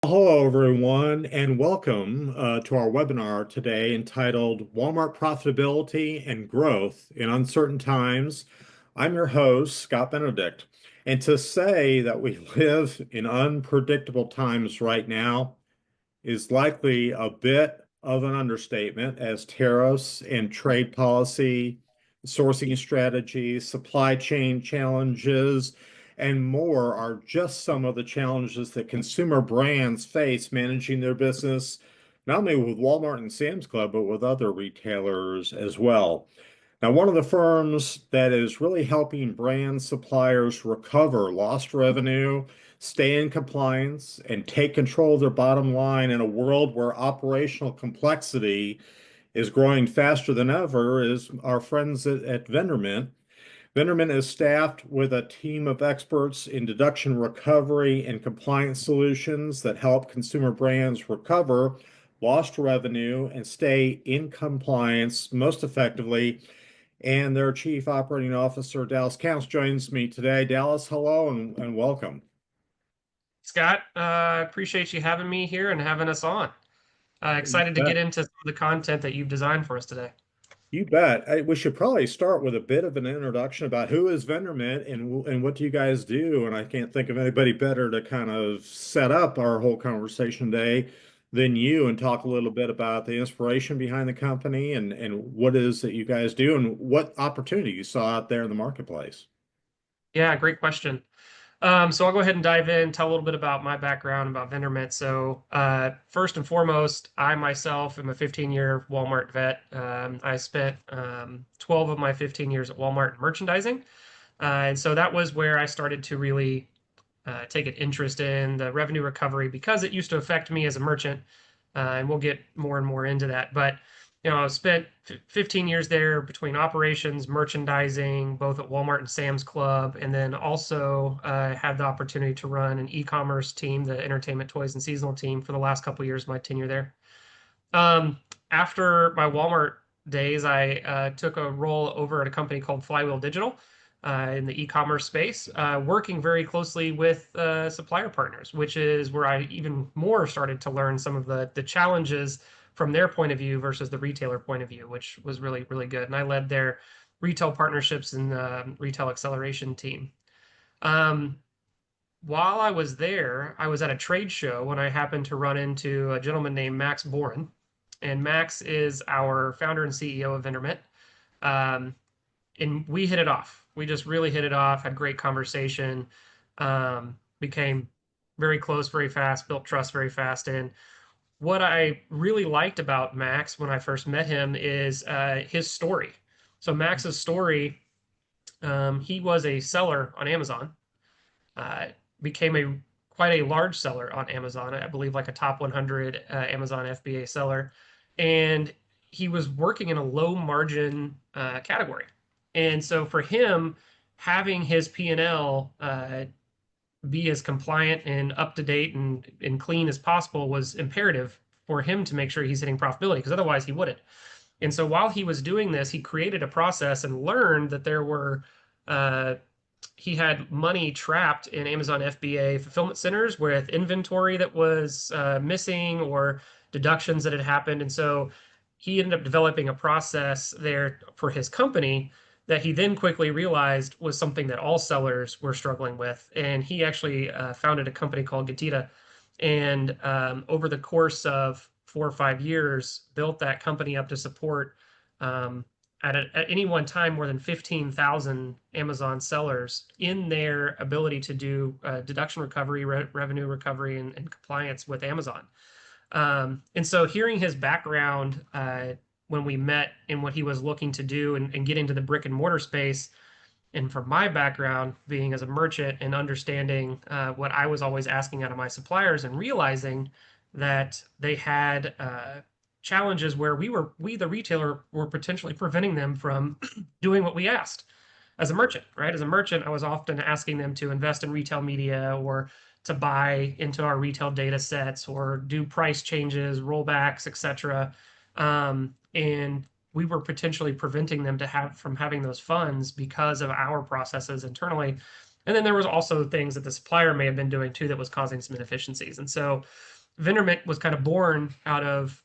Hello, everyone, and welcome to our webinar today entitled Walmart Profitability and Growth in Uncertain Times. I'm your host, Scott Benedict. And to say that we live in unpredictable times right now is likely a bit of an understatement, as tariffs and trade policy, sourcing strategies, supply chain challenges, and more are just some of the challenges that consumer brands face managing their business, not only with Walmart and Sam's Club, but with other retailers as well. Now, one of the firms that is really helping brand suppliers recover lost revenue, stay in compliance, and take control of their bottom line in a world where operational complexity is growing faster than ever is our friends at Vendormint. Vendormint is staffed with a team of experts in deduction recovery and compliance solutions that help consumer brands recover lost revenue and stay in compliance most effectively. And their Chief Operating Officer, Dallas Counts, joins me today. Dallas, hello and welcome. Scott, I appreciate you having me here and having us on. You Excited to get bet. into some of the content that you've designed for us today. You bet. We should probably start with a bit of an introduction about who is Vendormint and what do you guys do? And I can't think of anybody better to kind of set up our whole conversation today than you and talk a little bit about the inspiration behind the company and what it is that you guys do and what opportunity you saw out there in the marketplace. Yeah, great question. So I'll go ahead and dive in, tell a little bit about my background about Vendormint. First and foremost, I myself am a 15-year Walmart vet. I spent 12 of my 15 years at Walmart in merchandising. And so that was where I started to really take an interest in the revenue recovery because it used to affect me as a merchant. And we'll get more and more into that. But I spent 15 years there between operations, merchandising, both at Walmart and Sam's Club, and then also had the opportunity to run an e-commerce team, the entertainment, toys, and seasonal team for the last couple of years of my tenure there. After my Walmart days, I took a role over at a company called Flywheel Digital in the e-commerce space, working very closely with supplier partners, which is where I even more started to learn some of the challenges from their point of view versus the retailer point of view, which was really, really good. And I led their retail partnerships and retail acceleration team. Um, while I was there, I was at a trade show when I happened to run into a gentleman named Max Boren. And Max is our founder and CEO of Vendormint. Um, and we hit it off. We just really hit it off, had great conversation, became very close very fast, built trust very fast. And what I really liked about Max when I first met him is his story. So Max's story, he was a seller on Amazon, uh, became a quite a large seller on Amazon. I believe like a top 100 Amazon FBA seller, and he was working in a low margin category. And so for him, having his P&L be as compliant and up to date and clean as possible was imperative for him to make sure he's hitting profitability because otherwise he wouldn't. And so while he was doing this, he created a process and learned that there were uh, he had money trapped in Amazon FBA fulfillment centers with inventory that was missing or deductions that had happened. And so he ended up developing a process there for his company that he then quickly realized was something that all sellers were struggling with. And he actually founded a company called Gatita. And over the course of 4 or 5 years, built that company up to support um, at any one time more than 15,000 Amazon sellers in their ability to do deduction recovery, revenue recovery, and compliance with Amazon. And so hearing his background when we met and what he was looking to do and get into the brick and mortar space, and from my background being as a merchant and understanding what I was always asking out of my suppliers and realizing that they had challenges where we the retailer were potentially preventing them from doing what we asked as a merchant, right? As a merchant, I was often asking them to invest in retail media or to buy into our retail data sets or do price changes, rollbacks, etc. And we were potentially preventing them to have from having those funds because of our processes internally. And then there was also things that the supplier may have been doing too that was causing some inefficiencies. And so Vendormint was kind of born out of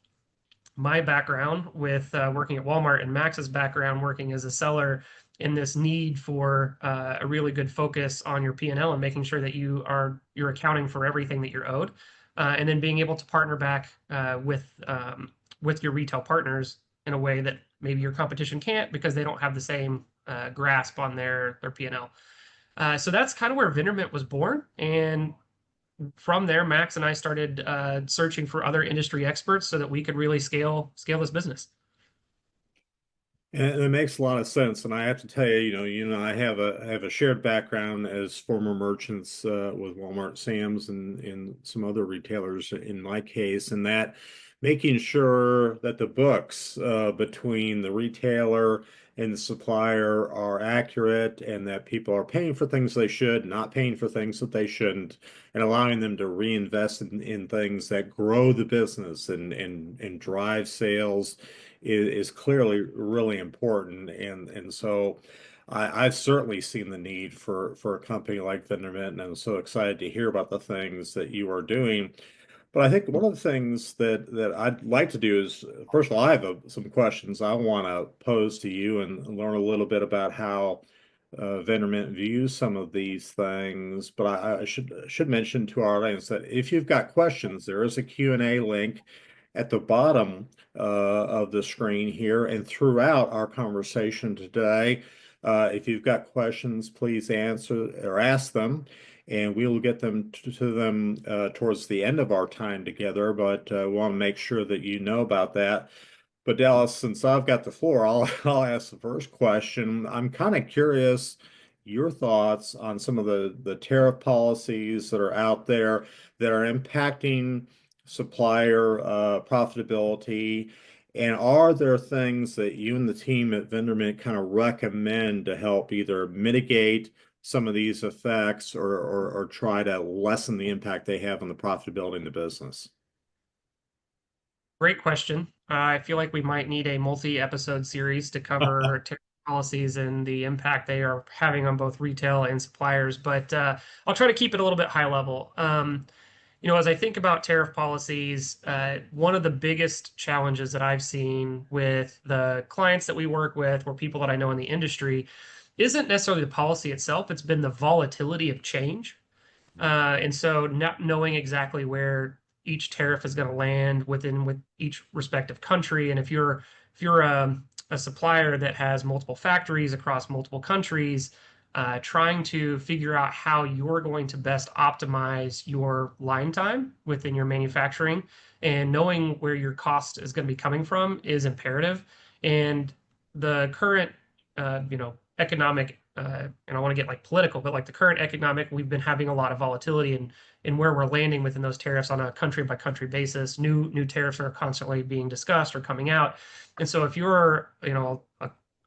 my background with working at Walmart and Max's background working as a seller in this need for a really good focus on your P&L and making sure that you're accounting for everything that you're owed, and then being able to partner back with your retail partners in a way that maybe your competition can't because they don't have the same grasp on their P&L. So that's kind of where Vendormint was born, and from there, Max and I started searching for other industry experts so that we could really scale this business. And it makes a lot of sense. And I have to tell you, I have a shared background as former merchants with Walmart, Sam's, and some other retailers in my case, and that making sure that the books between the retailer and the supplier are accurate and that people are paying for things they should, not paying for things that they shouldn't, and allowing them to reinvest in things that grow the business and drive sales is clearly really important. And so I've certainly seen the need for a company like Vendormint, and I'm so excited to hear about the things that you are doing. But I think one of the things that I'd like to do is, first of all, I have some questions I want to pose to you and learn a little bit about how Vendormint views some of these things. But I should mention to our audience that if you've got questions, there is a Q&A link at the bottom of the screen here and throughout our conversation today. If you've got questions, please answer or ask them, and we will get them to them towards the end of our time together. But we want to make sure that you know about that. But Dallas, since I've got the floor, I'll ask the first question. I'm kind of curious your thoughts on some of the tariff policies that are out there that are impacting supplier profitability. And are there things that you and the team at Vendormint kind of recommend to help either mitigate some of these effects or try to lessen the impact they have on the profitability in the business? Great question. I feel like we might need a multi-episode series to cover tariff policies and the impact they are having on both retail and suppliers, but I'll try to keep it a little bit high level. As I think about tariff policies, one of the biggest challenges that I've seen with the clients that we work with or people that I know in the industry isn't necessarily the policy itself, it's been the volatility of change. And so not knowing exactly where each tariff is going to land with each respective country, and if you're a supplier that has multiple factories across multiple countries, trying to figure out how you're going to best optimize your line time within your manufacturing and knowing where your cost is going to be coming from is imperative. And the current, economic, and I want to get like political, but like the current economic, we've been having a lot of volatility in where we're landing within those tariffs on a country by country basis. New tariffs are constantly being discussed or coming out. And so if you're,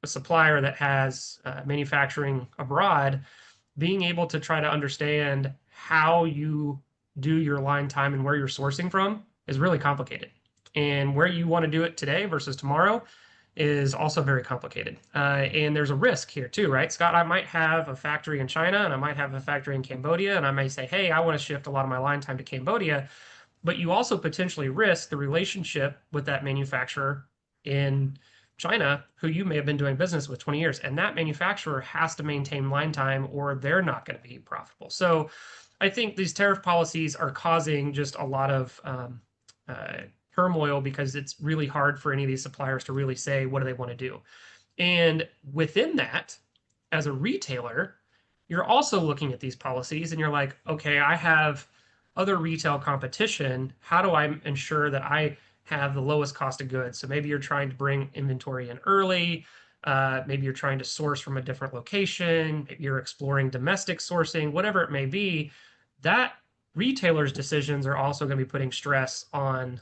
a supplier that has manufacturing abroad, being able to try to understand how you do your line time and where you're sourcing from is really complicated. And where you want to do it today versus tomorrow is also very complicated. And there's a risk here too, right, Scott? I might have a factory in China and I might have a factory in Cambodia, and I may say, hey, I want to shift a lot of my line time to Cambodia. But you also potentially risk the relationship with that manufacturer in China, who you may have been doing business with 20 years. And that manufacturer has to maintain line time or they're not going to be profitable. So I think these tariff policies are causing just a lot of turmoil because it's really hard for any of these suppliers to really say what do they want to do. And within that, as a retailer, you're also looking at these policies and you're like, okay, I have other retail competition. How do I ensure that I have the lowest cost of goods? So maybe you're trying to bring inventory in early. Maybe you're trying to source from a different location. Maybe you're exploring domestic sourcing, whatever it may be. That retailers' decisions are also going to be putting stress on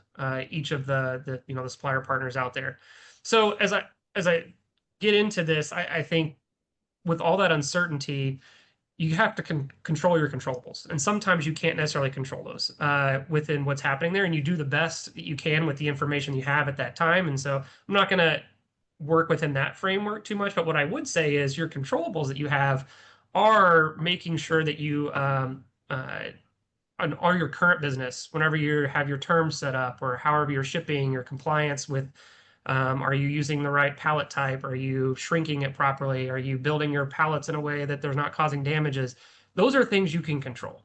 each of the supplier partners out there. So as I get into this, I think with all that uncertainty, you have to control your controllables. And sometimes you can't necessarily control those within what's happening there. And you do the best that you can with the information you have at that time. And so I'm not going to work within that framework too much. But what I would say is your controllables that you have are making sure that you on your current business, whenever you have your terms set up or however you're shipping, your compliance with, are you using the right pallet type? Are you shrinking it properly? Are you building your pallets in a way that they're not causing damages? Those are things you can control.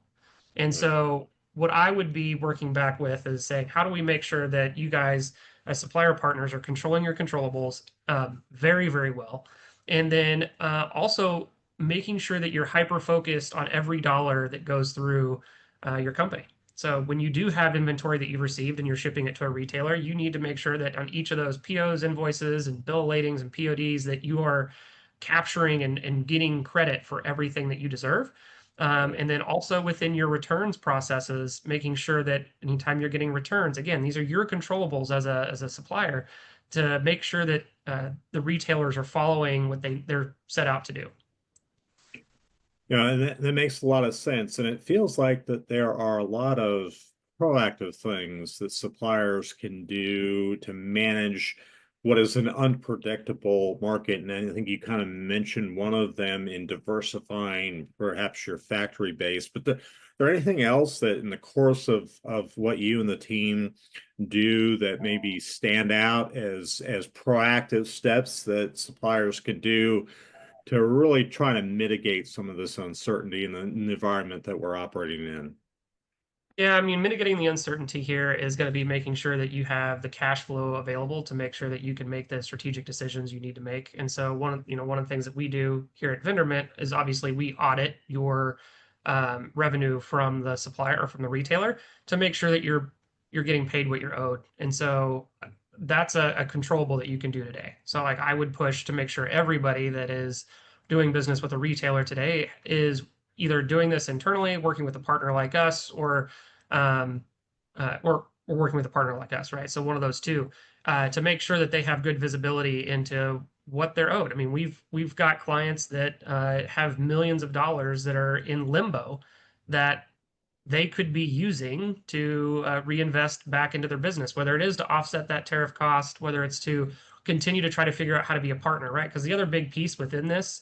And Right. so what I would be working back with is saying, how do we make sure that you guys as supplier partners are controlling your controllables very, very well? And then also making sure that you're hyper focused on every dollar that goes through your company. So when you do have inventory that you've received and you're shipping it to a retailer, you need to make sure that on each of those POs, invoices, and bill of ladings and PODs that you are capturing and getting credit for everything that you deserve. Right. And then also within your returns processes, making sure that anytime you're getting returns, again, these are your controllables as a supplier to make sure that the retailers are following what they're set out to do. Yeah, and that makes a lot of sense. And it feels like that there are a lot of proactive things that suppliers can do to manage what is an unpredictable market. And I think you kind of mentioned one of them in diversifying perhaps your factory base. But there anything else that in the course of what you and the team do that maybe stand out as proactive steps that suppliers could do to really try to mitigate some of this uncertainty in the environment that we're operating in? Yeah, I mean, mitigating the uncertainty here is going to be making sure that you have the cash flow available to make sure that you can make the strategic decisions you need to make. And so one of the things that we do here at Vendormint is obviously we audit your revenue from the supplier or from the retailer to make sure that you're getting paid what you're owed. And so that's a controllable that you can do today. So like I would push to make sure everybody that is doing business with a retailer today is either doing this internally, working with a partner like us, um, or working with a partner like us, right? So one of those two, to make sure that they have good visibility into what they're owed. I mean, we've got clients that have millions of dollars that are in limbo that they could be using to reinvest back into their business, whether it is to offset that tariff cost, whether it's to continue to try to figure out how to be a partner, right? Because the other big piece within this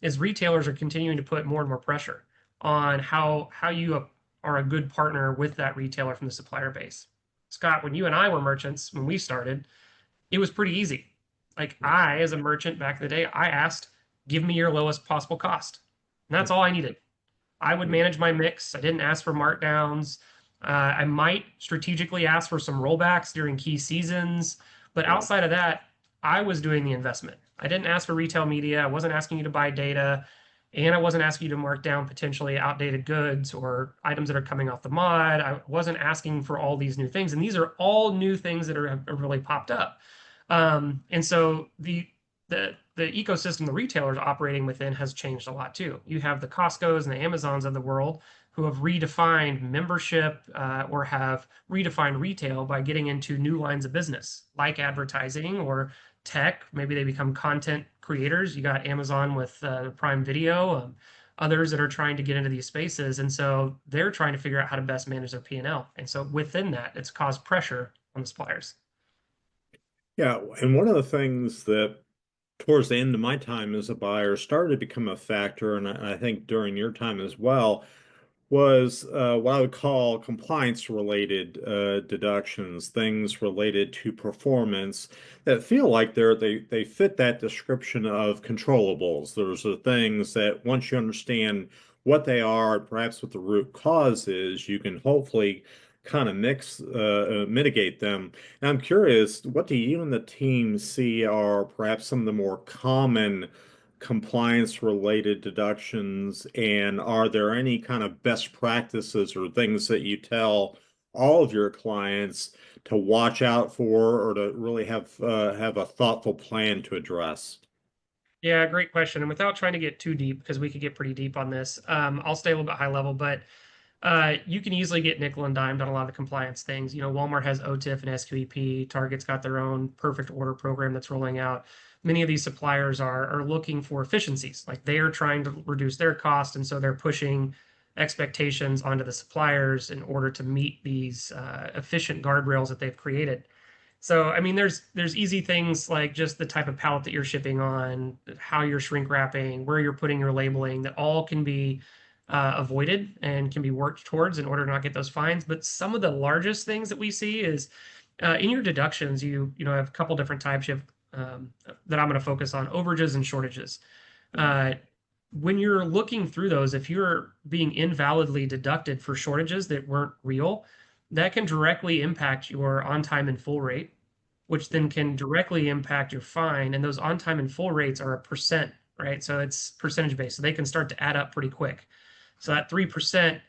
is retailers are continuing to put more and more pressure on how you are a good partner with that retailer from the supplier base. Scott, when you and I were merchants, when we started, it was pretty easy. Like I, as a merchant back in the day, I asked, give me your lowest possible cost. And that's all I needed. I would manage my mix. I didn't ask for markdowns. I might strategically ask for some rollbacks during key seasons, but Yeah. outside of that, I was doing the investment. I didn't ask for retail media. I wasn't asking you to buy data, and I wasn't asking you to mark down potentially outdated goods or items that are coming off the mod. I wasn't asking for all these new things, and these are all new things that have really popped up. And so the ecosystem the retailers operating within has changed a lot too. You have the Costco's and the Amazons of the world who have redefined membership or have redefined retail by getting into new lines of business like advertising or tech. Maybe they become content creators. You got Amazon with Prime Video, others that are trying to get into these spaces. And so they're trying to figure out how to best manage their P&L. And so within that, it's caused pressure on the suppliers. Yeah. And one of the things that towards the end of my time as a buyer started to become a factor, and I think during your time as well, was what I would call compliance related deductions, things related to performance that feel like they fit that description of controllables. Those are things that once you understand what they are, perhaps what the root cause is, you can hopefully kind of mitigate them. And I'm curious, what do you and the team see are perhaps some of the more common compliance related deductions? And are there any kind of best practices or things that you tell all of your clients to watch out for or to really have a thoughtful plan to address? Yeah, great question. And without trying to get too deep, because we could get pretty deep on this, I'll stay a little bit high level, but you can easily get nickel and dimed on a lot of the compliance things. You know, Walmart has OTIF and SQEP. Target's got their own perfect order program that's rolling out. Many of these suppliers are looking for efficiencies. Like they are trying to reduce their cost, and so they're pushing expectations onto the suppliers in order to meet these efficient guardrails that they've created. So, I mean, there's easy things like just the type of pallet that you're shipping on, how you're shrink wrapping, where you're putting your labeling, that all can be avoided and can be worked towards in order to not get those fines. But some of the largest things that we see is in your deductions, you have a couple different types. You have that I'm going to focus on overages and shortages. Uh, when you're looking through those, if you're being invalidly deducted for shortages that weren't real, that can directly impact your on time and full rate, which then can directly impact your fine. And those on time and full rates are a percent, right? So it's percentage based. So they can start to add up pretty quick. So that 3%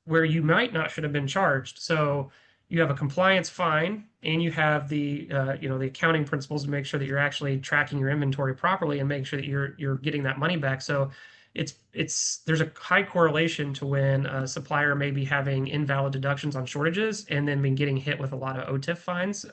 where you might not should have been charged. So you have a compliance fine and you have the accounting principles to make sure that you're actually tracking your inventory properly and make sure that you're getting that money back. So it's there's a high correlation to when a supplier may be having invalid deductions on shortages and then been getting hit with a lot of OTIF fines,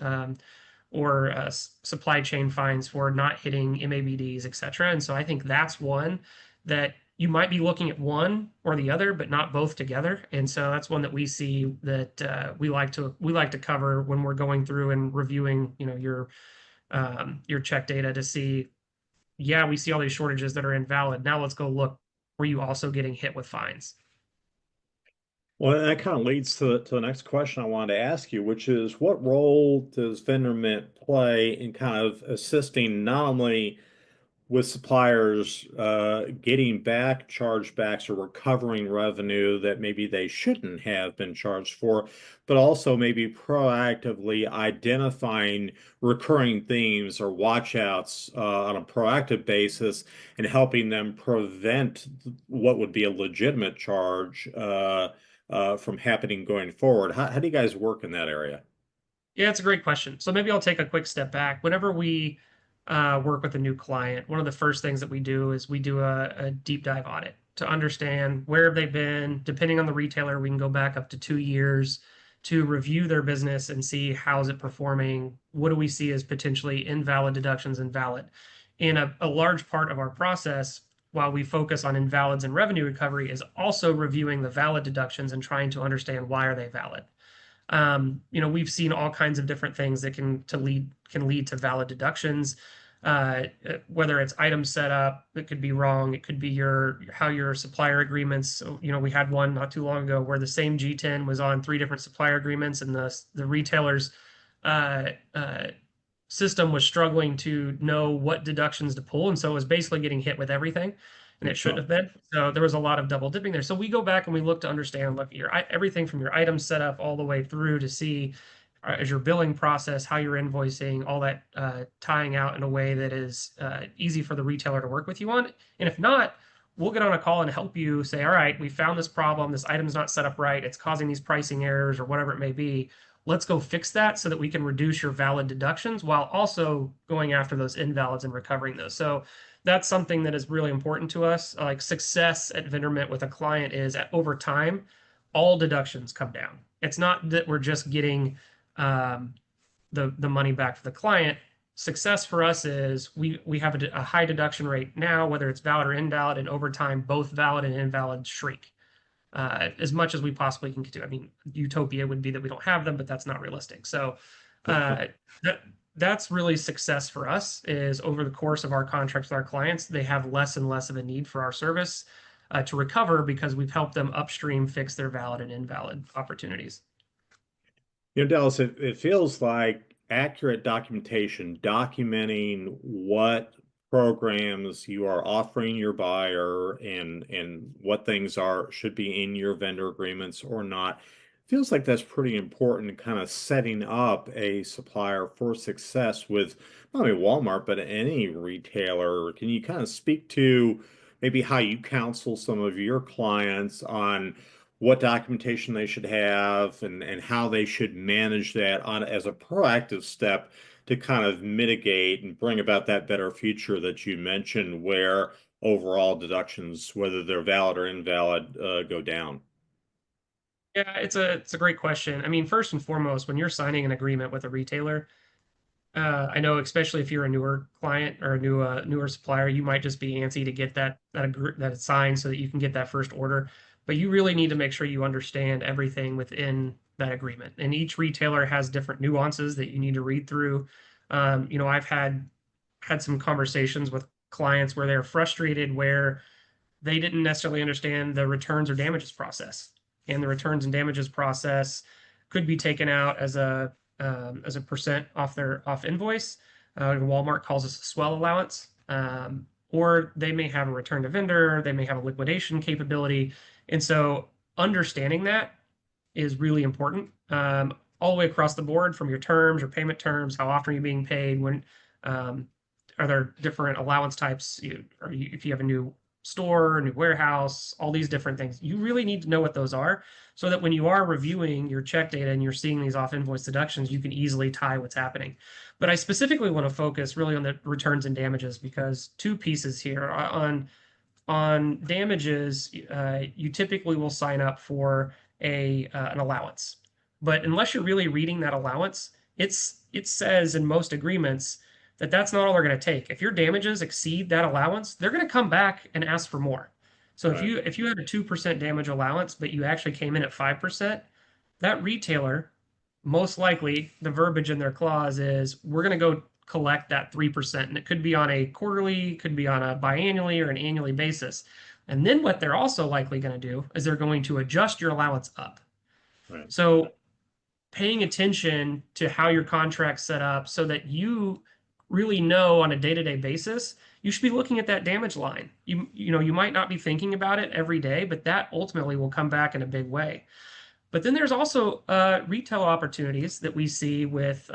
or supply chain fines for not hitting MABDs, et cetera. And so I think that's one that you might be looking at one or the other, but not both together. And so that's one that we see that we like to cover when we're going through and reviewing, your check data to see, yeah, we see all these shortages that are invalid. Now let's go look. Were you also getting hit with fines? Well, that kind of leads to the next question I wanted to ask you, which is what role does Vendormint play in kind of assisting not only with suppliers getting back chargebacks or recovering revenue that maybe they shouldn't have been charged for, but also maybe proactively identifying recurring themes or watchouts on a proactive basis and helping them prevent what would be a legitimate charge from happening going forward. How do you guys work in that area? Yeah, it's a great question. So maybe I'll take a quick step back. Whenever we work with a new client, one of the first things that we do is we do a deep dive audit to understand where have they been. Depending on the retailer, we can go back up to 2 years to review their business and see how is it performing. What do we see as potentially invalid deductions and valid? And a large part of our process, while we focus on invalids and revenue recovery, is also reviewing the valid deductions and trying to understand why are they valid. We've seen all kinds of different things that can lead to valid deductions. Whether it's item setup, it could be wrong. It could be how your supplier agreements. So, we had one not too long ago where the same G10 was on three different supplier agreements, and the retailer's uh, uh, system was struggling to know what deductions to pull, and so it was basically getting hit with everything, and it shouldn't have been. So there was a lot of double dipping there. So we go back and we look to understand, look, everything from your item setup all the way through to see as your billing process, how you're invoicing, all that tying out in a way that is easy for the retailer to work with you on. And if not, we'll get on a call and help you say, all right, we found this problem. This item's not set up right. It's causing these pricing errors or whatever it may be. Let's go fix that so that we can reduce your valid deductions while also going after those invalids and recovering those. So that's something that is really important to us. Like success at Vendormint with a client is over time, all deductions come down. It's not that we're just getting um, the money back for the client. Success for us is we have a high deduction rate now, whether it's valid or invalid, and over time, both valid and invalid shrink as much as we possibly can do. I mean, utopia would be that we don't have them, but that's not realistic. So uh, that that's really success for us is over the course of our contracts with our clients, they have less and less of a need for our service to recover because we've helped them upstream fix their valid and invalid opportunities. Dallas, it feels like accurate documentation, documenting what programs you are offering your buyer and what things are should be in your vendor agreements or not. Feels like that's pretty important in kind of setting up a supplier for success with not only Walmart, but any retailer. Can you kind of speak to maybe how you counsel some of your clients on what documentation they should have and how they should manage that on as a proactive step to kind of mitigate and bring about that better future that you mentioned where overall deductions, whether they're valid or invalid, go down? Yeah, it's a great question. I mean, first and foremost, when you're signing an agreement with a retailer, I know, especially if you're a newer client or a newer supplier, you might just be antsy to get that it's signed so that you can get that first order. But you really need to make sure you understand everything within that agreement. And each retailer has different nuances that you need to read through. I've had some conversations with clients where they're frustrated where they didn't necessarily understand the returns or damages process. And the returns and damages process could be taken out as a percent off their off invoice. Walmart calls this a swell allowance. Or they may have a return to vendor, they may have a liquidation capability. And so understanding that is really important, all the way across the board, from your terms, your payment terms, how often are you being paid, when um, are there different allowance types, if you have a new store, a new warehouse, all these different things. You really need to know what those are so that when you are reviewing your check data and you're seeing these off invoice deductions, you can easily tie what's happening. But I specifically want to focus really on the returns and damages, because two pieces here. On damages, you typically will sign up for a an allowance. But unless you're really reading that allowance, it says in most agreements that that's not all they're going to take. If your damages exceed that allowance, they're going to come back and ask for more. So if Right. you had a 2% damage allowance, but you actually came in at 5%, that retailer, most likely the verbiage in their clause is, we're going to go collect that 3%. And it could be on a quarterly, could be on a biannually or an annually basis. And then what they're also likely going to do is they're going to adjust your allowance up. Right. So paying attention to how your contract's set up so that you really know on a day-to-day basis, you should be looking at that damage line. You might not be thinking about it every day, but that ultimately will come back in a big way. But then there's also retail opportunities that we see with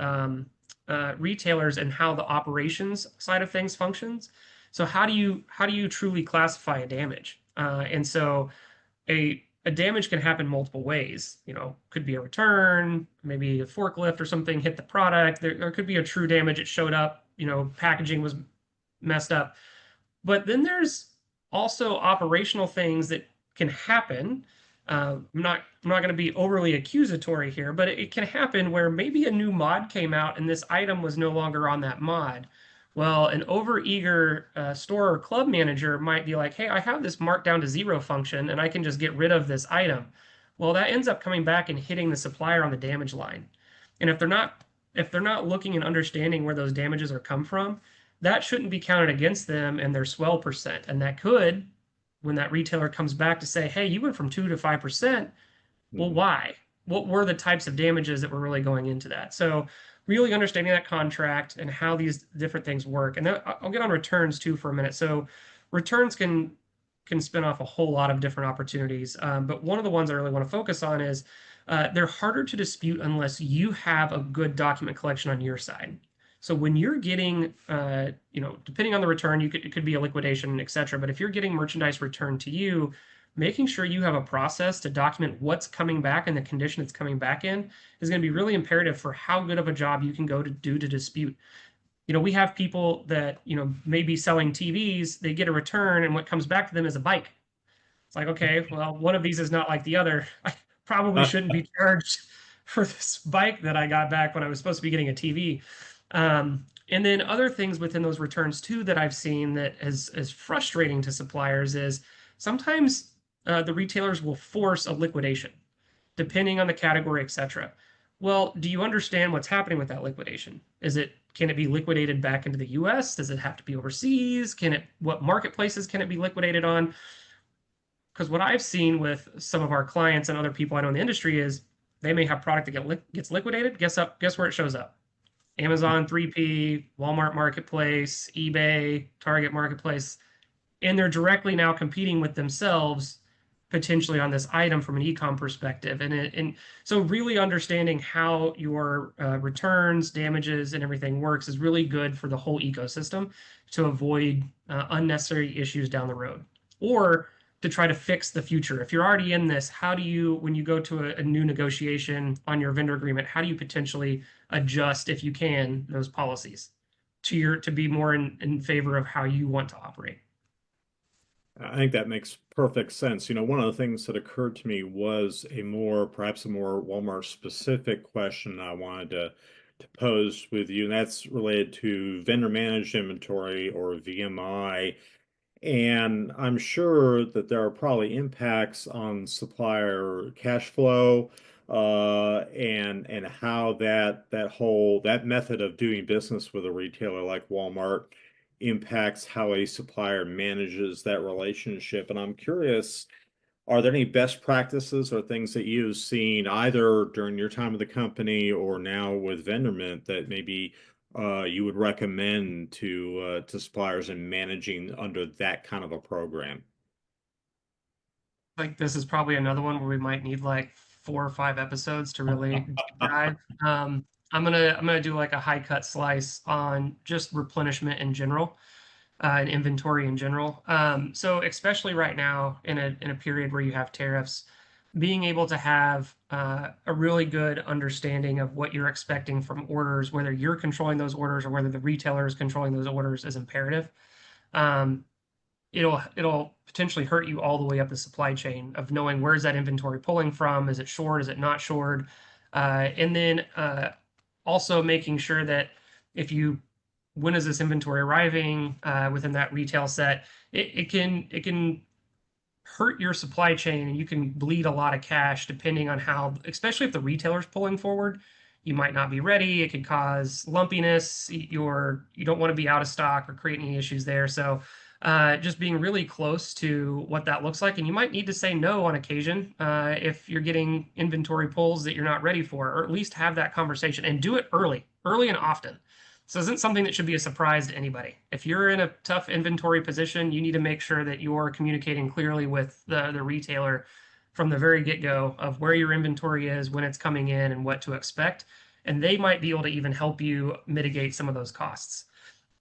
retailers and how the operations side of things functions. So how do you truly classify a damage? And so a damage can happen multiple ways. Could be a return, maybe a forklift or something hit the product. There could be a true damage. It showed up. Packaging was messed up. But then there's also operational things that can happen. I'm not going to be overly accusatory here, but it can happen where maybe a new mod came out and this item was no longer on that mod. Well, an overeager store or club manager might be like, "Hey, I have this marked down to zero function, and I can just get rid of this item." Well, that ends up coming back and hitting the supplier on the damage line. And if they're not looking and understanding where those damages are come from, that shouldn't be counted against them and their swell percent. And that could, when that retailer comes back to say, "Hey, you went from 2 to 5%, well, Mhm. why? What were the types of damages that were really going into that?" So really understanding that contract and how these different things work. And then I'll get on returns too for a minute. So returns can spin off a whole lot of different opportunities. But one of the ones I really want to focus on is they're harder to dispute unless you have a good document collection on your side. So when you're getting, depending on the return, it could be a liquidation, et cetera. But if you're getting merchandise returned to you, making sure you have a process to document what's coming back and the condition it's coming back in is going to be really imperative for how good of a job you can go to do to dispute. We have people that, may be selling TVs, they get a return, and what comes back to them is a bike. It's like, okay, well, one of these is not like the other. I probably shouldn't be charged for this bike that I got back when I was supposed to be getting a TV. And then other things within those returns too that I've seen that is frustrating to suppliers is sometimes the retailers will force a liquidation depending on the category, etc. Well, do you understand what's happening with that liquidation? Can it be liquidated back into the US? Does it have to be overseas? What marketplaces can it be liquidated on? Because what I've seen with some of our clients and other people I know in the industry is they may have product that gets liquidated. Guess where it shows up? Amazon 3P, Walmart Marketplace, eBay, Target Marketplace, and they're directly now competing with themselves potentially on this item from an e-com perspective. And so really understanding how your returns, damages, and everything works is really good for the whole ecosystem to avoid unnecessary issues down the road, or to try to fix the future. If you're already in this, how do you, when you go to a new negotiation on your vendor agreement, how do you potentially adjust, if you can, those policies to be more in favor of how you want to operate? I think that makes perfect sense. One of the things that occurred to me was perhaps a more Walmart specific question I wanted to pose with you, and that's related to vendor managed inventory, or VMI. And I'm sure that there are probably impacts on supplier cash flow, and how that method of doing business with a retailer like Walmart impacts how a supplier manages that relationship. And I'm curious, are there any best practices or things that you've seen either during your time with the company or now with Vendormint that maybe you would recommend to suppliers in managing under that kind of a program? Like this is probably another one where we might need like 4 or 5 episodes to really deep dive. I'm gonna do like a high cut slice on just replenishment in general, and inventory in general. So especially right now in a period where you have tariffs, being able to have a really good understanding of what you're expecting from orders, whether you're controlling those orders or whether the retailer is controlling those orders, is imperative. Um, it'll potentially hurt you all the way up the supply chain of knowing where's that inventory pulling from, is it short, is it not short, and then also making sure that if you when is this inventory arriving within that retail set, it can hurt your supply chain and you can bleed a lot of cash depending on how, especially if the retailer's pulling forward, you might not be ready. It could cause lumpiness. You don't want to be out of stock or create any issues there. So just being really close to what that looks like. And you might need to say no on occasion if you're getting inventory pulls that you're not ready for, or at least have that conversation and do it early and often. So this isn't something that should be a surprise to anybody. If you're in a tough inventory position, you need to make sure that you're communicating clearly with the retailer from the very get-go of where your inventory is, when it's coming in, and what to expect. And they might be able to even help you mitigate some of those costs.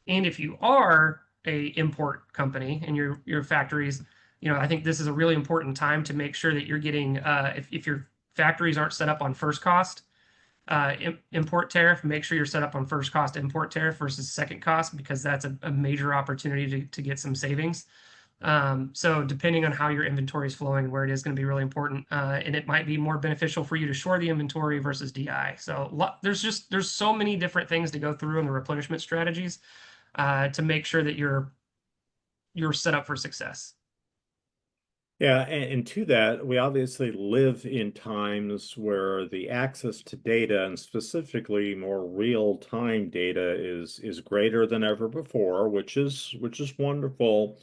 And if you are a import company and your factories, I think this is a really important time to make sure that you're getting if your factories aren't set up on first cost import tariff, make sure you're set up on first cost import tariff versus second cost, because that's a major opportunity to get some savings. So depending on how your inventory is flowing and where it is going to be really important, and it might be more beneficial for you to shore the inventory versus DI. So there's so many different things to go through in the replenishment strategies to make sure that you're set up for success. Yeah, and to that, we obviously live in times where the access to data, and specifically more real-time data, is greater than ever before, which is wonderful.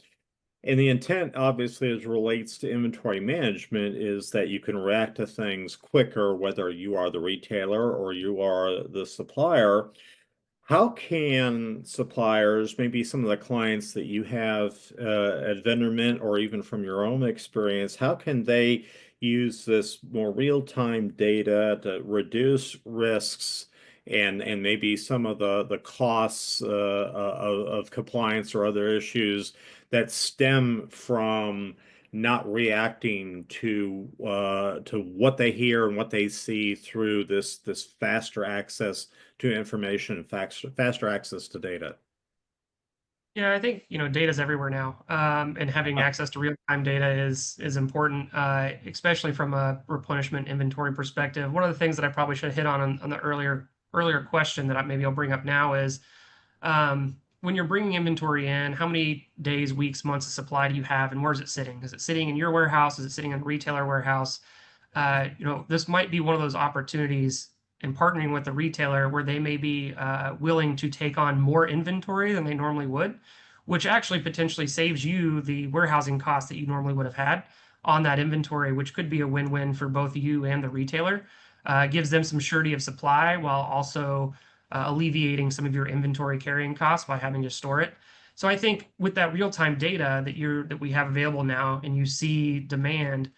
And the intent, obviously, as relates to inventory management, is that you can react to things quicker, whether you are the retailer or you are the supplier. How can suppliers, maybe some of the clients that you have at Vendormint or even from your own experience, how can they use this more real-time data to reduce risks and maybe some of the costs of compliance or other issues that stem from not reacting to what they hear and what they see through this faster access to information and faster access to data. Yeah, I think data's everywhere now, and having access to real-time data is important, especially from a replenishment inventory perspective. One of the things that I probably should hit on the earlier question that maybe I'll bring up now is when you're bringing inventory in, how many days, weeks, months of supply do you have, and where's it sitting? Is it sitting in your warehouse? Is it sitting in a retailer warehouse? This might be one of those opportunities in partnering with the retailer where they may be willing to take on more inventory than they normally would, which actually potentially saves you the warehousing costs that you normally would have had on that inventory, which could be a win-win for both you and the retailer. Gives them some surety of supply while also alleviating some of your inventory carrying costs by having to store it. So I think with that real-time data that we have available now, and you see demand,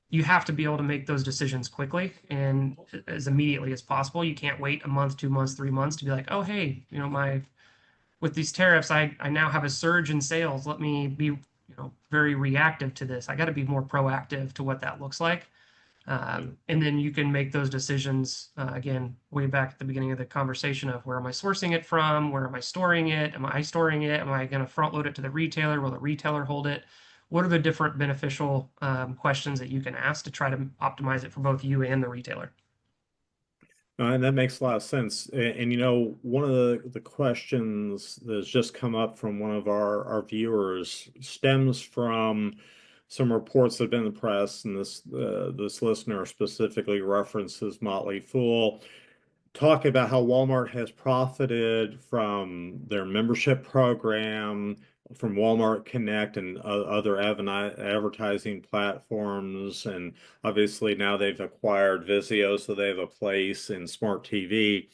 you have to be able to make those decisions quickly and as immediately as possible. You can't wait a month, 2 months, 3 months to be like, oh, hey, my with these tariffs, I now have a surge in sales. Let me be, very reactive to this. I got to be more proactive to what that looks like. And then you can make those decisions again, way back at the beginning of the conversation of where am I sourcing it from? Where am I storing it? Am I storing it? Am I going to front load it to the retailer? Will the retailer hold it? What are the different beneficial questions that you can ask to try to optimize it for both you and the retailer? And that makes a lot of sense. And, one of the questions that's just come up from one of our viewers stems from some reports that have been in the press, and this listener specifically references Motley Fool. talk about how Walmart has profited from their membership program, from Walmart Connect and other advertising platforms. And obviously now they've acquired Vizio, so they have a place in smart TV.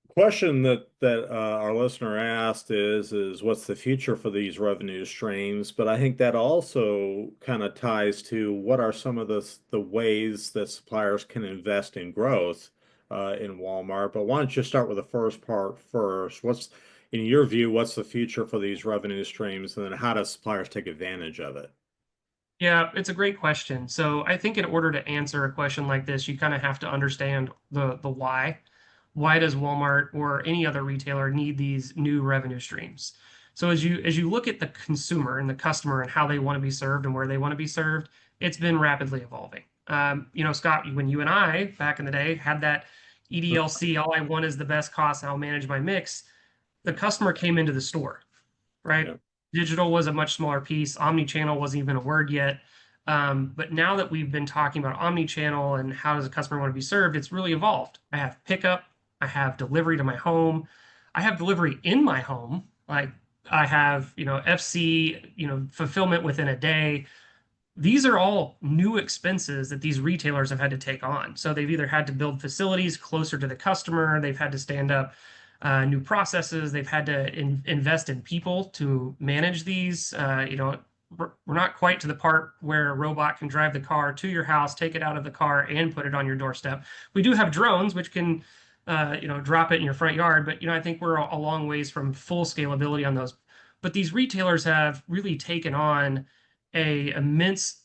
Question that our listener asked is what's the future for these revenue streams? But I think that also kind of ties to what are some of the ways that suppliers can invest in growth in Walmart. But why don't you start with the first part first? What's, in your view, what's the future for these revenue streams, and then how do suppliers take advantage of it? Yeah, it's a great question. So I think in order to answer a question like this, you kind of have to understand the why. Why does Walmart or any other retailer need these new revenue streams? So as you look at the consumer and the customer and how they want to be served and where they want to be served, it's been rapidly evolving. Scott, when you and I back in the day had that EDLC, all I want is the best cost, and I'll manage my mix, the customer came into the store, right? Yeah, Digital was a much smaller piece. Omni-channel wasn't even a word yet. But now that we've been talking about omni-channel and how does a customer want to be served, it's really evolved. I have pickup, I have delivery to my home, I have delivery in my home. Like I have, FC, fulfillment within a day. These are all new expenses that these retailers have had to take on. So they've either had to build facilities closer to the customer, they've had to stand up new processes, they've had to invest in people to manage these. We're not quite to the part where a robot can drive the car to your house, take it out of the car, and put it on your doorstep. We do have drones which can, drop it in your front yard, but I think we're a long ways from full scalability on those. But these retailers have really taken on a immense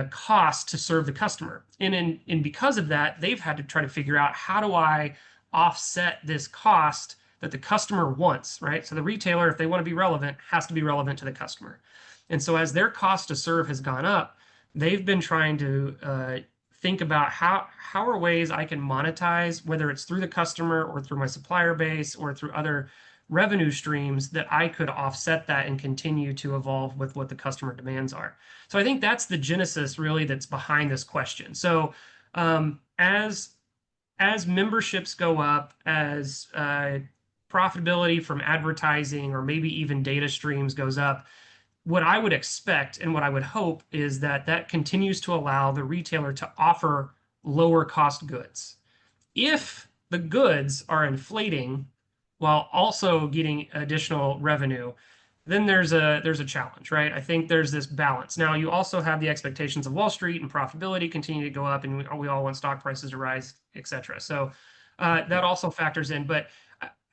cost to serve the customer. And because of that, they've had to try to figure out how do I offset this cost that the customer wants, right? So the retailer, if they want to be relevant, has to be relevant to the customer. And so as their cost to serve has gone up, they've been trying to think about how are ways I can monetize, whether it's through the customer or through my supplier base or through other revenue streams that I could offset that and continue to evolve with what the customer demands are. So I think that's the genesis really that's behind this question. So as memberships go up, as profitability from advertising or maybe even data streams goes up, what I would expect and what I would hope is that that continues to allow the retailer to offer lower cost goods. If the goods are inflating while also getting additional revenue, then there's a challenge, right? I think there's this balance. Now you also have the expectations of Wall Street and profitability continue to go up, and we all want stock prices to rise, et cetera. So that yeah. also factors in. But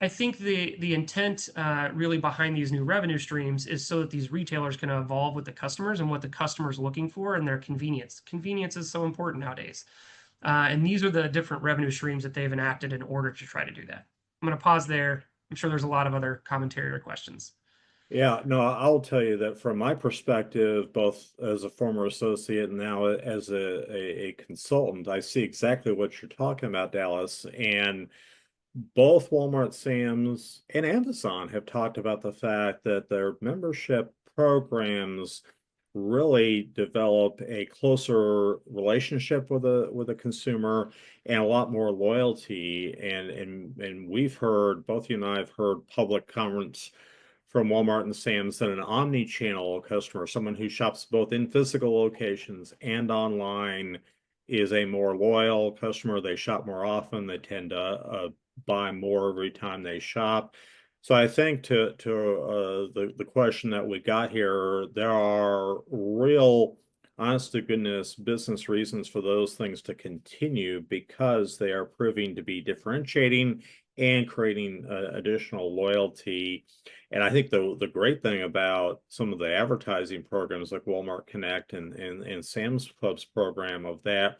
I think the intent really behind these new revenue streams is so that these retailers can evolve with the customers and what the customer's looking for and their convenience. Convenience is so important nowadays. And these are the different revenue streams that they've enacted in order to try to do that. I'm going to pause there. I'm sure there's a lot of other commentary or questions. Yeah, no, I'll tell you that from my perspective, both as a former associate and now as a consultant, I see exactly what you're talking about, Dallas. And both Walmart, Sam's, and Amazon have talked about the fact that their membership programs really develop a closer relationship with a consumer and a lot more loyalty. And we've heard, both you and I have heard public comments from Walmart and Sam's that an omni-channel customer, someone who shops both in physical locations and online, is a more loyal customer. They shop more often. They tend to buy more every time they shop. So I think to the question that we got here, there are real, honest to goodness, business reasons for those things to continue because they are proving to be differentiating and creating additional loyalty. And I think the great thing about some of the advertising programs like Walmart Connect and Sam's Club's program of that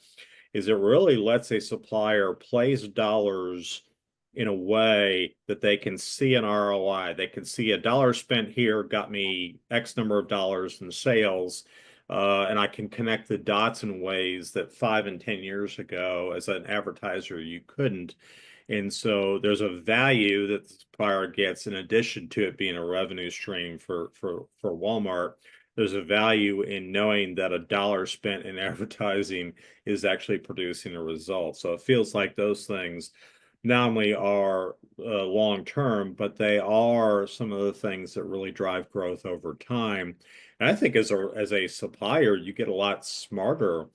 is it really lets a supplier place dollars in a way that they can see an ROI. They can see a dollar spent here got me X number of dollars in sales. And I can connect the dots in ways that 5 and 10 years ago, as an advertiser, you couldn't. And so there's a value that the supplier gets in addition to it being a revenue stream for Walmart. there's a value in knowing that a dollar spent in advertising is actually producing a result. So it feels like those things not only are long term, but they are some of the things that really drive growth over time. And I think as a supplier, you get a lot smarter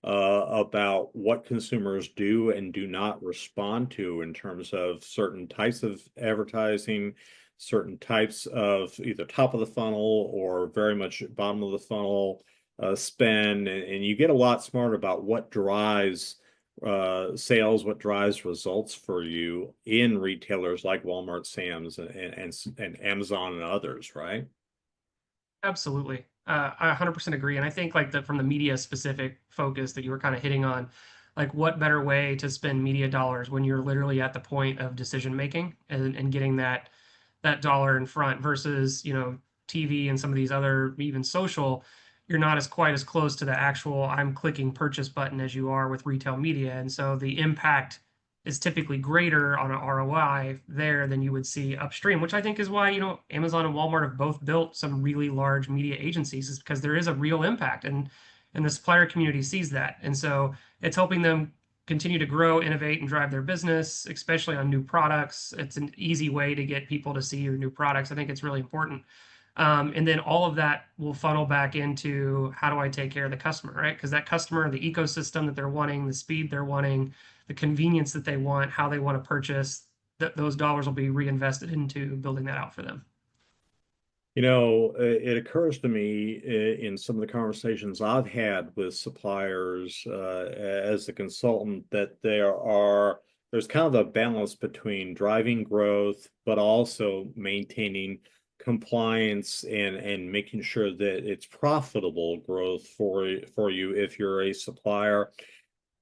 about what consumers do and do not respond to in terms of certain types of advertising, certain types of either top of the funnel or very much bottom of the funnel spend, and you get a lot smarter about what drives sales, what drives results for you in retailers like Walmart, Sam's, and Amazon and others, right? Absolutely. I 100% agree. And I think like from the media specific focus that you were kind of hitting on, like what better way to spend media dollars when you're literally at the point of decision making and getting that dollar in front versus, TV and some of these other even social, you're not as quite as close to the actual I'm clicking purchase button as you are with retail media. And so the impact is typically greater on an ROI there than you would see upstream, which I think is why, Amazon and Walmart have both built some really large media agencies, is because there is a real impact and the supplier community sees that. And so it's helping them continue to grow, innovate, and drive their business, especially on new products. It's an easy way to get people to see your new products. I think it's really important. And then all of that will funnel back into how do I take care of the customer, right? Because that customer, the ecosystem that they're wanting, the speed they're wanting, the convenience that they want, how they want to purchase, those dollars will be reinvested into building that out for them. It occurs to me in some of the conversations I've had with suppliers as a consultant that there's kind of a balance between driving growth, but also maintaining compliance and making sure that it's profitable growth for you if you're a supplier.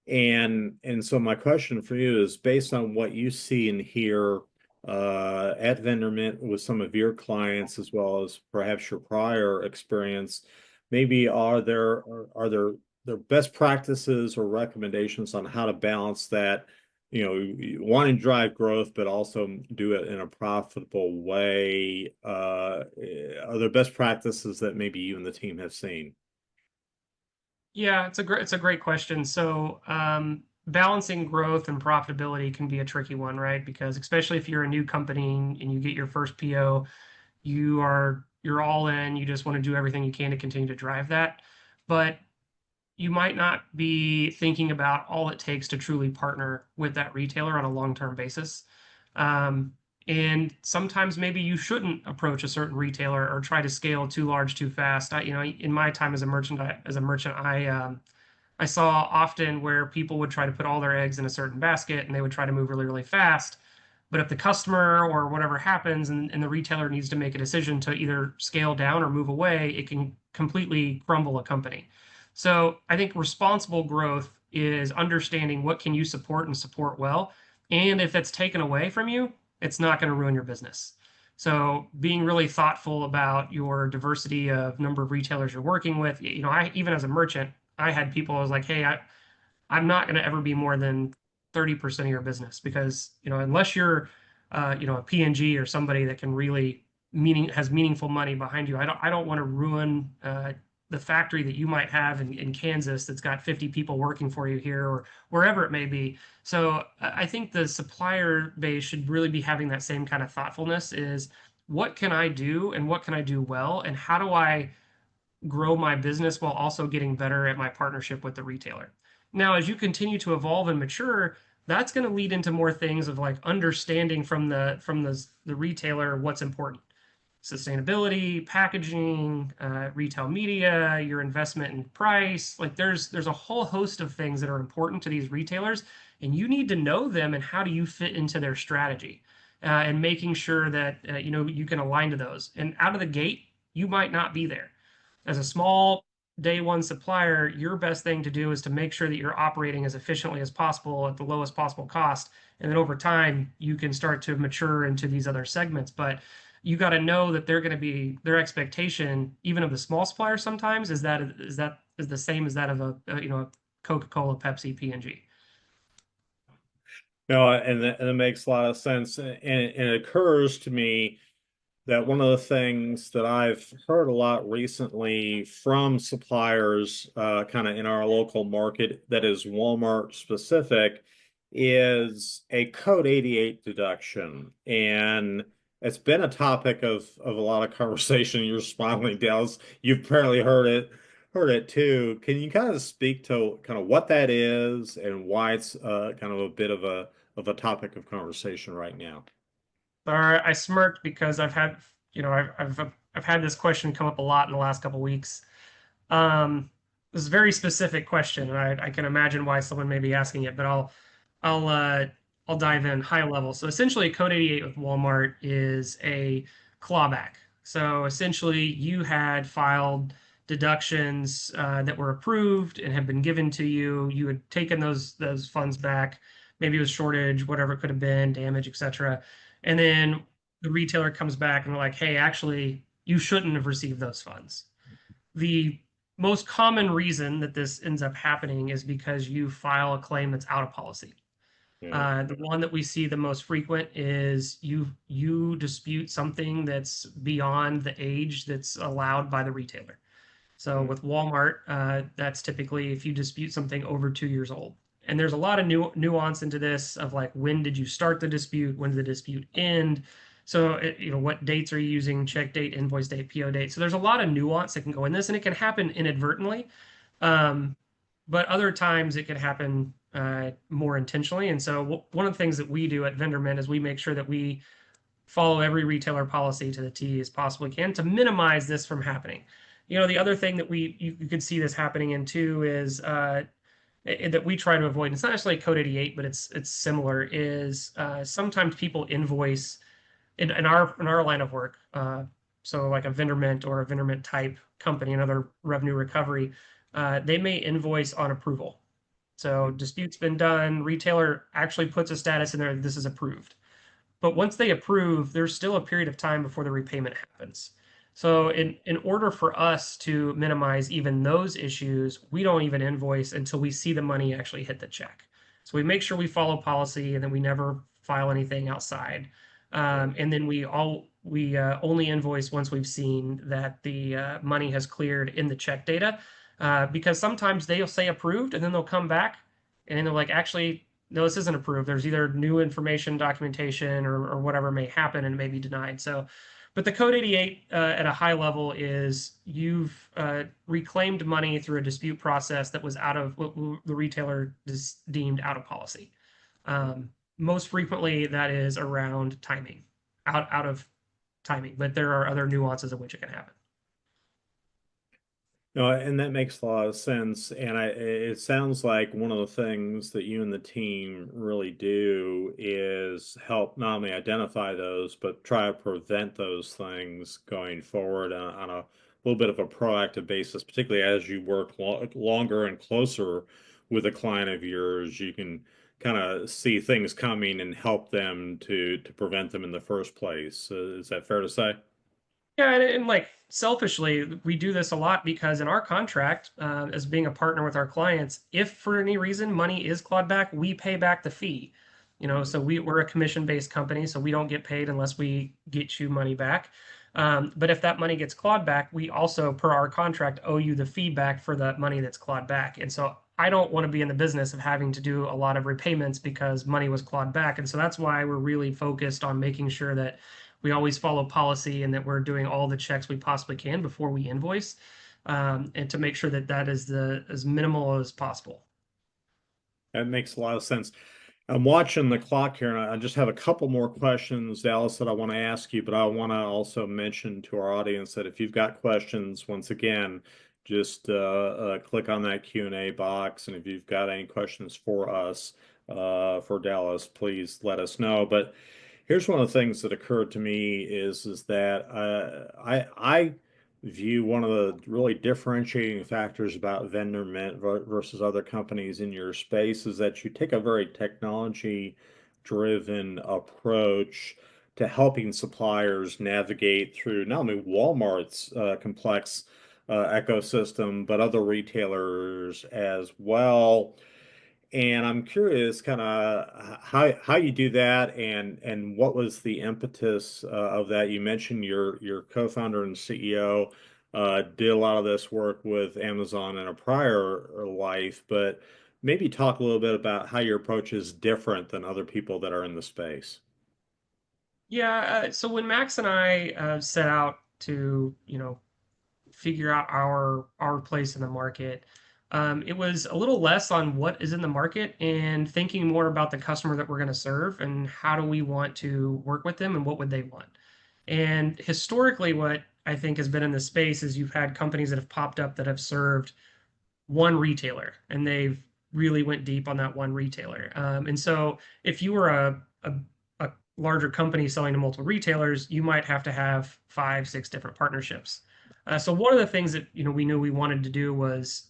And so my question for you is based on what you see and hear at Vendormint with some of your clients as well as perhaps your prior experience, maybe are there best practices or recommendations on how to balance that, wanting to drive growth, but also do it in a profitable way? Are there best practices that maybe you and the team have seen? Yeah, it's a great question. So, balancing growth and profitability can be a tricky one, right? Because especially if you're a new company and you get your first PO, you're all in, you just want to do everything you can to continue to drive that. But you might not be thinking about all it takes to truly partner with that retailer on a long-term basis. Um, and sometimes maybe you shouldn't approach a certain retailer or try to scale too large too fast. In my time as a merchant, I saw often where people would try to put all their eggs in a certain basket and they would try to move really, really fast. But if the customer or whatever happens and the retailer needs to make a decision to either scale down or move away, it can completely crumble a company. So I think responsible growth is understanding what can you support and support well. And if it's taken away from you, it's not going to ruin your business. So being really thoughtful about your diversity of number of retailers you're working with. I even as a merchant, I had people I was like, hey, I'm not going to ever be more than 30% of your business because, unless you're, a P&G or somebody that can really has meaningful money behind you, I don't want to ruin the factory that you might have in Kansas that's got 50 people working for you here or wherever it may be. So I think the supplier base should really be having that same kind of thoughtfulness is what can I do and what can I do well and how do I grow my business while also getting better at my partnership with the retailer. Now, as you continue to evolve and mature, that's going to lead into more things of like understanding from the retailer what's important. Sustainability, packaging, retail media, your investment in price. Like there's a whole host of things that are important to these retailers, and you need to know them and how do you fit into their strategy, and making sure that you can align to those. And out of the gate, you might not be there as a small day one supplier, your best thing to do is to make sure that you're operating as efficiently as possible at the lowest possible cost. And then over time, you can start to mature into these other segments. But you got to know that they're going to be their expectation, even of the small supplier sometimes, is the same as that of a Coca-Cola, Pepsi, P&G. No, and that makes a lot of sense. And it occurs to me that one of the things that I've heard a lot recently from suppliers, kind of in our local market that is Walmart specific, is a Code 88 deduction. And it's been a topic of a lot of conversation. You're smiling, Dallas. You've apparently heard it too. Can you kind of speak to kind of what that is and why it's kind of a bit of a topic of conversation right now? I smirked because I've had this question come up a lot in the last couple of weeks. This is a very specific question, and I can imagine why someone may be asking it, but I'll uh, I'll dive in high level. So essentially, Code 88 with Walmart is a clawback. So essentially, you had filed deductions that were approved and had been given to you. You had taken those funds back. Maybe it was shortage, whatever it could have been, damage, etc. And then the retailer comes back and they're like, "Hey, actually, you shouldn't have received those funds." The most common reason that this ends up happening is because you file a claim that's out of policy. Yeah. The one that we see the most frequent is you dispute something that's beyond the age that's allowed by the retailer. So Yeah. with Walmart, that's typically if you dispute something over 2 years old. And there's a lot of nuance into this of like when did you start the dispute, when did the dispute end? So what dates are you using? Check date, invoice date, PO date. So there's a lot of nuance that can go in this, and it can happen inadvertently. Um, but other times it can happen more intentionally. And so one of the things that we do at Vendormint is we make sure that we follow every retailer policy to the T as possibly can to minimize this from happening. The other thing that you could see this happening in too is that we try to avoid. It's not necessarily Code 88, but it's similar. Is sometimes people invoice in our line of work. So like a Vendormint or a Vendormint type company, another revenue recovery, they may invoice on approval. So dispute's been done, retailer actually puts a status in there, this is approved. But once they approve, there's still a period of time before the repayment happens. So in order for us to minimize even those issues, we don't even invoice until we see the money actually hit the check. So we make sure we follow policy and then we never file anything outside. And then we only invoice once we've seen that the money has cleared in the check data. Because sometimes they'll say approved and then they'll come back and they're like, actually, no, this isn't approved. There's either new information, documentation, or whatever may happen and it may be denied. So, but the Code 88 at a high level is you've reclaimed money through a dispute process that was out of what the retailer deemed out of policy. Most frequently, that is around timing, out of timing, but there are other nuances of which it can happen. No, and that makes a lot of sense. And it sounds like one of the things that you and the team really do is help not only identify those, but try to prevent those things going forward on a little bit of a proactive basis, particularly as you work longer and closer with a client of yours. You can kind of see things coming and help them to prevent them in the first place. Is that fair to say? Yeah, and like selfishly, we do this a lot because in our contract, as being a partner with our clients, if for any reason money is clawed back, we pay back the fee. So we're a commission-based company, so we don't get paid unless we get you money back. But if that money gets clawed back, we also, per our contract, owe you the fee back for that money that's clawed back. And so I don't want to be in the business of having to do a lot of repayments because money was clawed back. And so that's why we're really focused on making sure that we always follow policy and that we're doing all the checks we possibly can before we invoice, and to make sure that that is as minimal as possible. That makes a lot of sense. I'm watching the clock here, and I just have a couple more questions, Dallas, that I want to ask you, but I want to also mention to our audience that if you've got questions, once again, just click on that Q&A box, and if you've got any questions for us, for Dallas, please let us know. But here's one of the things that occurred to me is that I view one of the really differentiating factors about Vendormint versus other companies in your space is that you take a very technology driven approach to helping suppliers navigate through not only Walmart's complex ecosystem, but other retailers as well. And I'm curious kind of how you do that and what was the impetus of that. You mentioned your co-founder and CEO did a lot of this work with Amazon in a prior life, but maybe talk a little bit about how your approach is different than other people that are in the space. Yeah, so when Max and I set out to, figure out our place in the market, it was a little less on what is in the market and thinking more about the customer that we're going to serve and how do we want to work with them and what would they want. And historically, what I think has been in the space is you've had companies that have popped up that have served one retailer and they've really went deep on that one retailer. And so if you were a larger company selling to multiple retailers, you might have to have five, six different partnerships. So one of the things that we knew we wanted to do was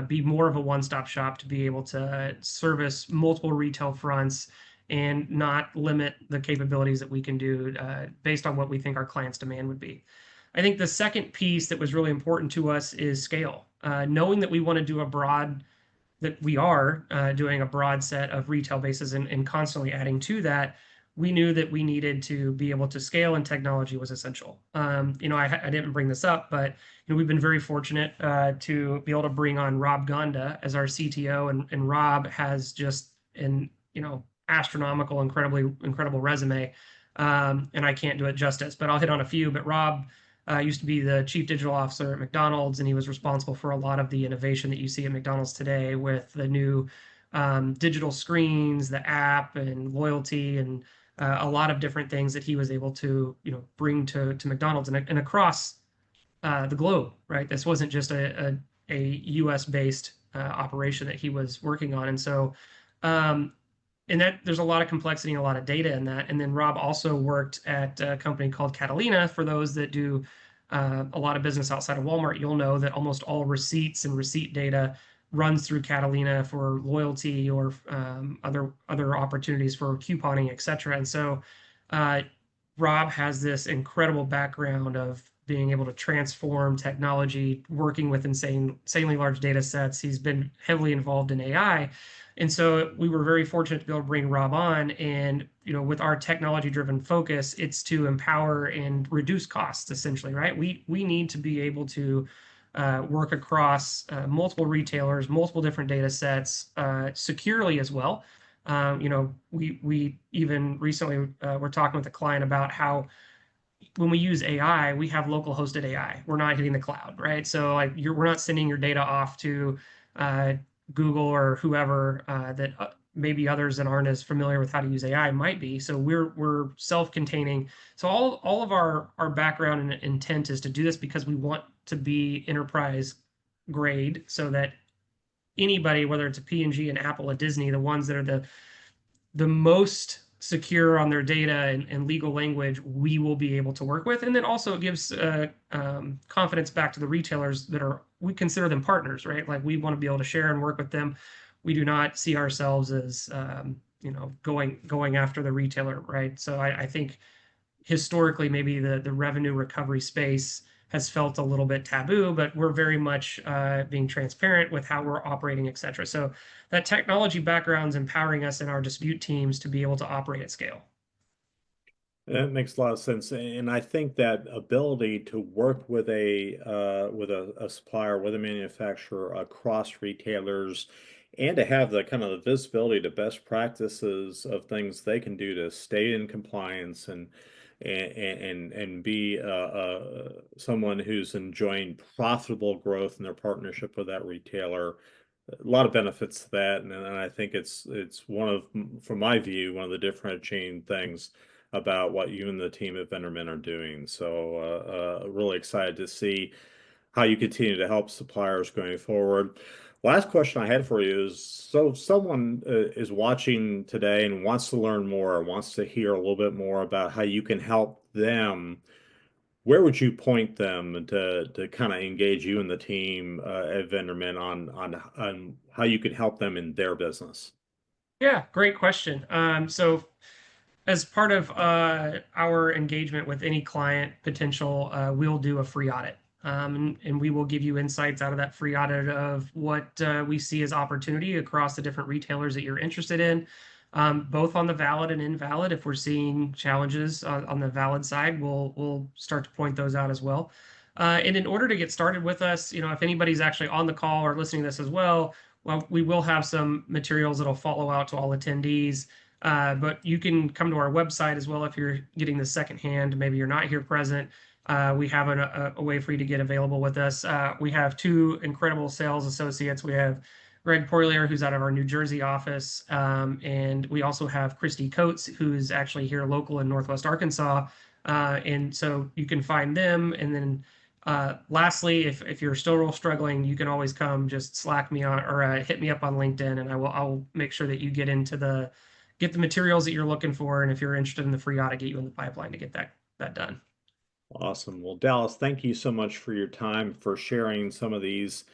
be more of a one-stop shop to be able to service multiple retail fronts and not limit the capabilities that we can do based on what we think our clients' demand would be. I think the second piece that was really important to us is scale. Knowing that we want to do that we are doing a broad set of retail bases and constantly adding to that, we knew that we needed to be able to scale and technology was essential. I didn't bring this up, but we've been very fortunate to be able to bring on Rob Gonda as our CTO, and Rob has just an astronomical, incredible resume. And I can't do it justice, but I'll hit on a few. But Rob used to be the chief digital officer at McDonald's, and he was responsible for a lot of the innovation that you see at McDonald's today with the new digital screens, the app, and loyalty, and a lot of different things that he was able to, bring to McDonald's and across the globe. Right, this wasn't just a U.S. based operation that he was working on, and so. And that there's a lot of complexity and a lot of data in that. And then Rob also worked at a company called Catalina. For those that do a lot of business outside of Walmart, you'll know that almost all receipts and receipt data runs through Catalina for loyalty or other opportunities for couponing, et cetera. And so uh, Rob has this incredible background of being able to transform technology, working with insanely large data sets. He's been heavily involved in AI. And so we were very fortunate to be able to bring Rob on. And, with our technology driven focus, it's to empower and reduce costs essentially, right? We need to be able to work across multiple retailers, multiple different data sets, securely as well. We even recently were talking with a client about how when we use AI, we have local hosted AI. We're not hitting the cloud, right? So like we're not sending your data off to uh, Google or whoever that maybe others that aren't as familiar with how to use AI might be. So we're self-containing. So all of our background and intent is to do this because we want to be enterprise grade, so that anybody, whether it's a P&G, an Apple, a Disney, the ones that are the most secure on their data and legal language, we will be able to work with. And then also it gives confidence back to the retailers that we consider them partners, right? Like we want to be able to share and work with them. We do not see ourselves as, going after the retailer, right? So I think historically maybe the revenue recovery space has felt a little bit taboo, but we're very much being transparent with how we're operating, et cetera. So that technology background is empowering us in our dispute teams to be able to operate at scale. That makes a lot of sense, and I think that ability to work with a supplier, with a manufacturer across retailers, and to have the kind of the visibility to best practices of things they can do to stay in compliance and be someone who's enjoying profitable growth in their partnership with that retailer. A lot of benefits to that, and I think it's one of, from my view, one of the differentiating things about what you and the team at Vendormint are doing. So really excited to see how you continue to help suppliers going forward. Last question I had for you is, so if someone is watching today and wants to learn more, wants to hear a little bit more about how you can help them, where would you point them to kind of engage you and the team at Vendormint on how you could help them in their business? Yeah, great question. So as part of our engagement with any client potential, we'll do a free audit. and we will give you insights out of that free audit of what we see as opportunity across the different retailers that you're interested in, both on the valid and invalid. If we're seeing challenges on the valid side, we'll start to point those out as well. And in order to get started with us, if anybody's actually on the call or listening to this as well, we will have some materials that'll follow out to all attendees. But you can come to our website as well if you're getting the secondhand. Maybe you're not here present. We have a way for you to get available with us. We have two incredible sales associates. We have Greg Poirier, who's out of our New Jersey office, and we also have Christy Coates, who's actually here local in Northwest Arkansas. And so you can find them. And then lastly, if you're still real struggling, you can always come just Slack me on or hit me up on LinkedIn, and I'll make sure that you get the materials that you're looking for. And if you're interested in the free audit, get you in the pipeline to get that done. Awesome. Well, Dallas, thank you so much for your time, for sharing some of these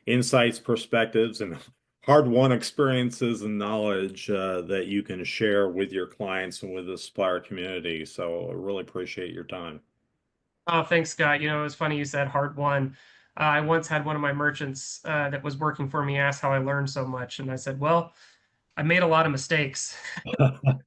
insights, perspectives, and hard-won experiences and knowledge that you can share with your clients and with the supplier community. So I really appreciate your time. Oh, thanks, Scott. It was funny you said hard won. I once had one of my merchants that was working for me ask how I learned so much, and I said, "Well, I made a lot of mistakes.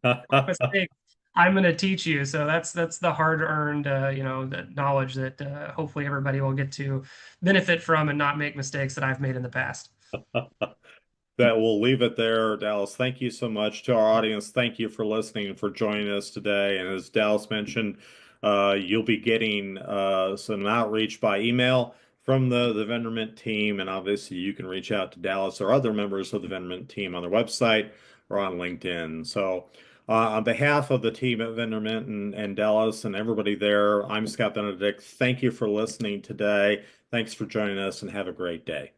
Mistakes. I'm going to teach you." So that's the hard-earned, the knowledge that hopefully everybody will get to benefit from and not make mistakes that I've made in the past. That we'll leave it there, Dallas. Thank you so much to our audience. Thank you for listening and for joining us today. And as Dallas mentioned, you'll be getting some outreach by email from the Vendormint team. And obviously, you can reach out to Dallas or other members of the Vendormint team on their website or on LinkedIn. So, on behalf of the team at Vendormint and Dallas and everybody there, I'm Scott Benedict. Thank you for listening today. Thanks for joining us and have a great day.